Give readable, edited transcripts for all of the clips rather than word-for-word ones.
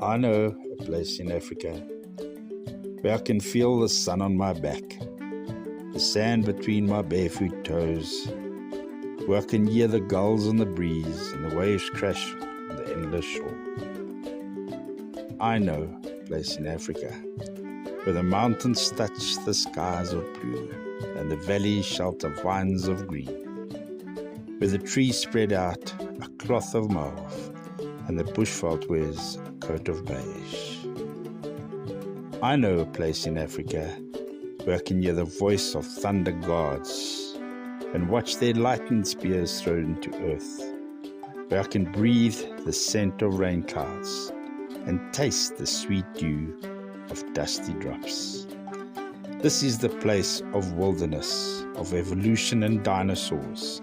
I know a place in Africa where I can feel the sun on my back, the sand between my barefoot toes, where I can hear the gulls on the breeze and the waves crash on the endless shore. I know a place in Africa where the mountains touch the skies of blue and the valleys shelter vines of green, where the trees spread out a cloth of mauve and the bushveld wears a coat of beige. I know a place in Africa where I can hear the voice of thunder gods and watch their lightning spears thrown into earth, where I can breathe the scent of rain clouds and taste the sweet dew of dusty drops. This is the place of wilderness, of evolution and dinosaurs,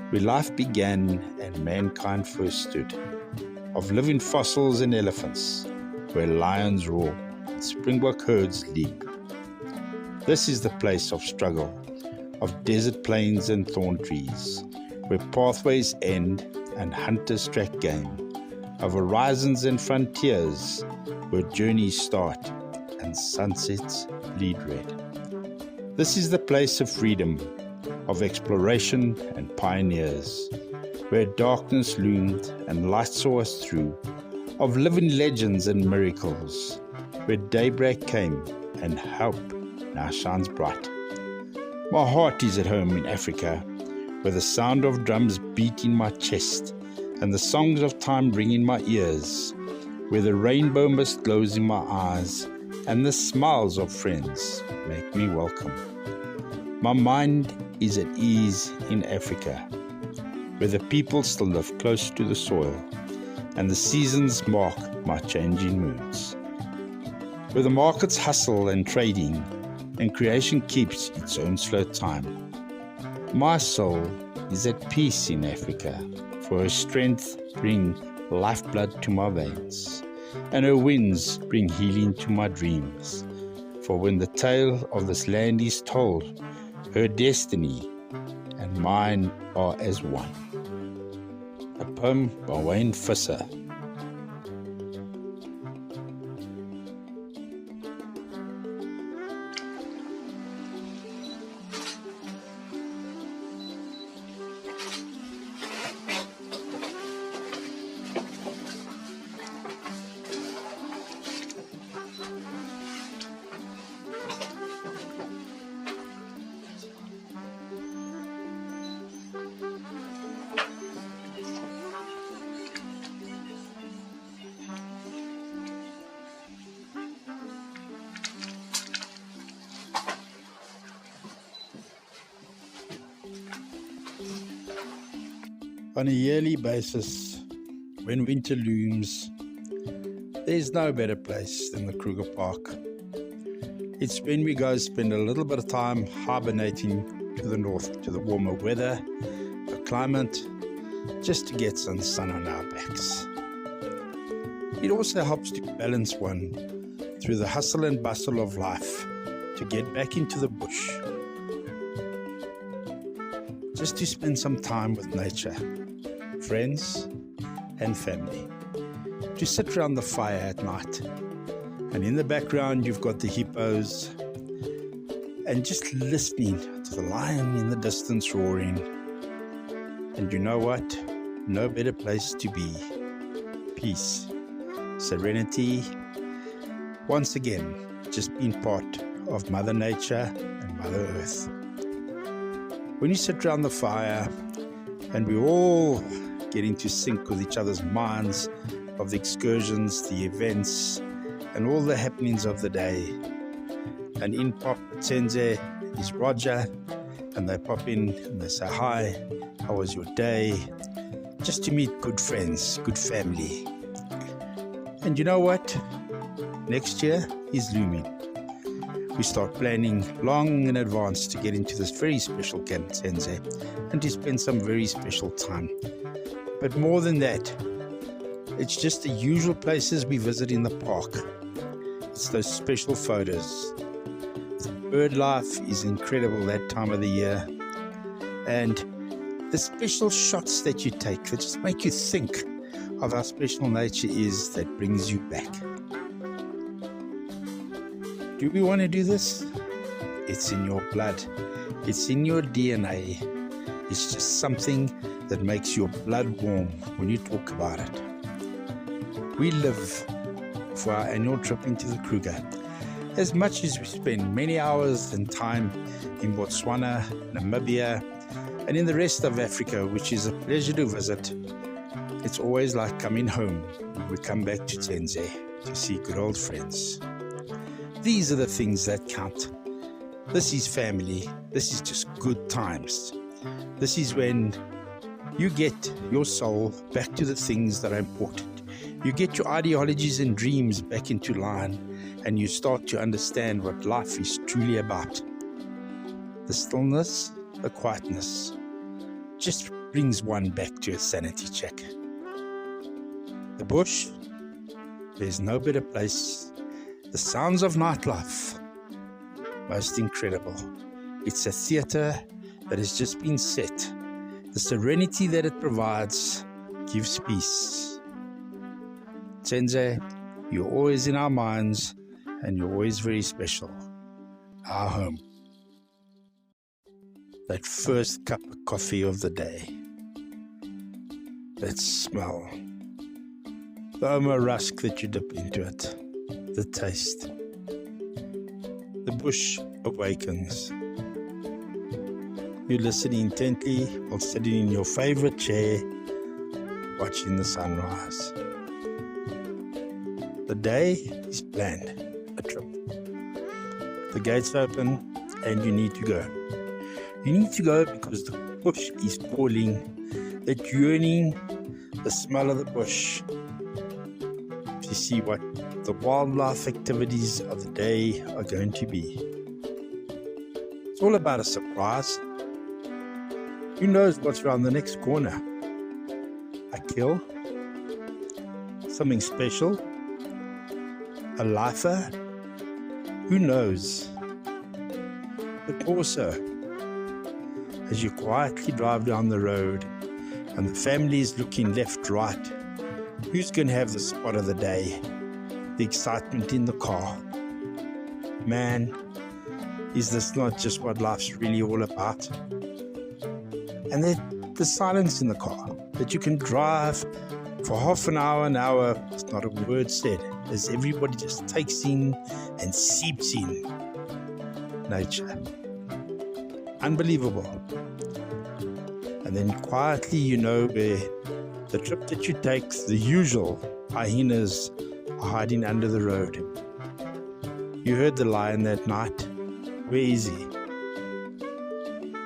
where life began and mankind first stood, of living fossils and elephants, where lions roar and springbok herds leap. This is the place of struggle, of desert plains and thorn trees, where pathways end and hunters track game, of horizons and frontiers, where journeys start and sunsets bleed red. This is the place of freedom, of exploration and pioneers, where darkness loomed and light saw us through, of living legends and miracles, where daybreak came and hope now shines bright. My heart is at home in Africa, where the sound of drums beat in my chest and the songs of time ring in my ears, where the rainbow mist glows in my eyes and the smiles of friends make me welcome. My mind is at ease in Africa, where the people still live close to the soil and the seasons mark my changing moods, where the markets hustle and trading and creation keeps its own slow time. My soul is at peace in Africa, for her strength brings lifeblood to my veins and her winds bring healing to my dreams. For when the tale of this land is told, her destiny and mine are as one. A poem by Wayne Visser. On a yearly basis, when winter looms, there's no better place than the Kruger Park. It's when we go spend a little bit of time hibernating to the north, to the warmer weather, the climate, just to get some sun on our backs. It also helps to balance one through the hustle and bustle of life, to get back into the bush, just to spend some time with nature, friends and family, to sit around the fire at night, and in the background you've got the hippos, and just listening to the lion in the distance roaring. And you know what? No better place to be. Peace, serenity, once again, just being part of Mother Nature and Mother Earth. When you sit around the fire and we all get into sync with each other's minds of the excursions, the events, and all the happenings of the day, and in pop Tsendze is Roger, and they pop in and they say, "Hi, how was your day?" Just to meet good friends, good family. And you know what? Next year is looming. We start planning long in advance to get into this very special Camp Tsendze and to spend some very special time. But more than that, it's just the usual places we visit in the park. It's those special photos, the Bird life is incredible that time of the year. And the special shots that you take that just make you think of how special nature is that brings you back. Do we want to do this? It's in your blood. It's in your DNA. It's just something that makes your blood warm when you talk about it. We live for our annual trip into the Kruger. As much as we spend many hours and time in Botswana, Namibia, and in the rest of Africa, which is a pleasure to visit, it's always like coming home when we come back to Tsendze to see good old friends. These are the things that count. This is family. This is just good times. This is when you get your soul back to the things that are important. You get your ideologies and dreams back into line, and you start to understand what life is truly about. The stillness, the quietness, just brings one back to a sanity check. The bush, there's no better place. The sounds of nightlife, most incredible. It's a theater that has just been set. The serenity that it provides gives peace. Tsendze, you're always in our minds, and you're always very special. Our home. That first cup of coffee of the day. That smell. The Oma rusk that you dip into it. The taste. The bush awakens. You listen intently while sitting in your favorite chair, watching the sunrise. The day is planned, a trip. The gates open and you need to go. You need to go because the bush is calling, that yearning, the smell of the bush, to see what the wildlife activities of the day are going to be. It's all about a surprise. Who knows what's around the next corner? A kill? Something special? A lifer? Who knows? But also, as you quietly drive down the road and the family is looking left, right, who's going to have the spot of the day? The excitement in the car. Man, is this not just what life's really all about? And the silence in the car, that you can drive for half an hour, it's not a word said, as everybody just takes in and seeps in nature. Unbelievable. And then quietly, you know, where the trip that you take, the usual hyenas are hiding under the road. You heard the lion that night. Where is he?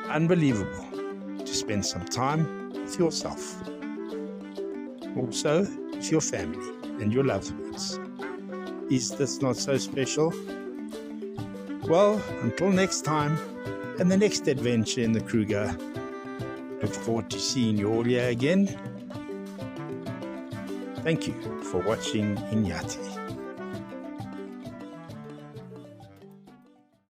Unbelievable to spend some time with yourself. Also with your family and your loved ones. Is this not so special? Well, until next time and the next adventure in the Kruger, look forward to seeing you all here again. Thank you for watching Inyati.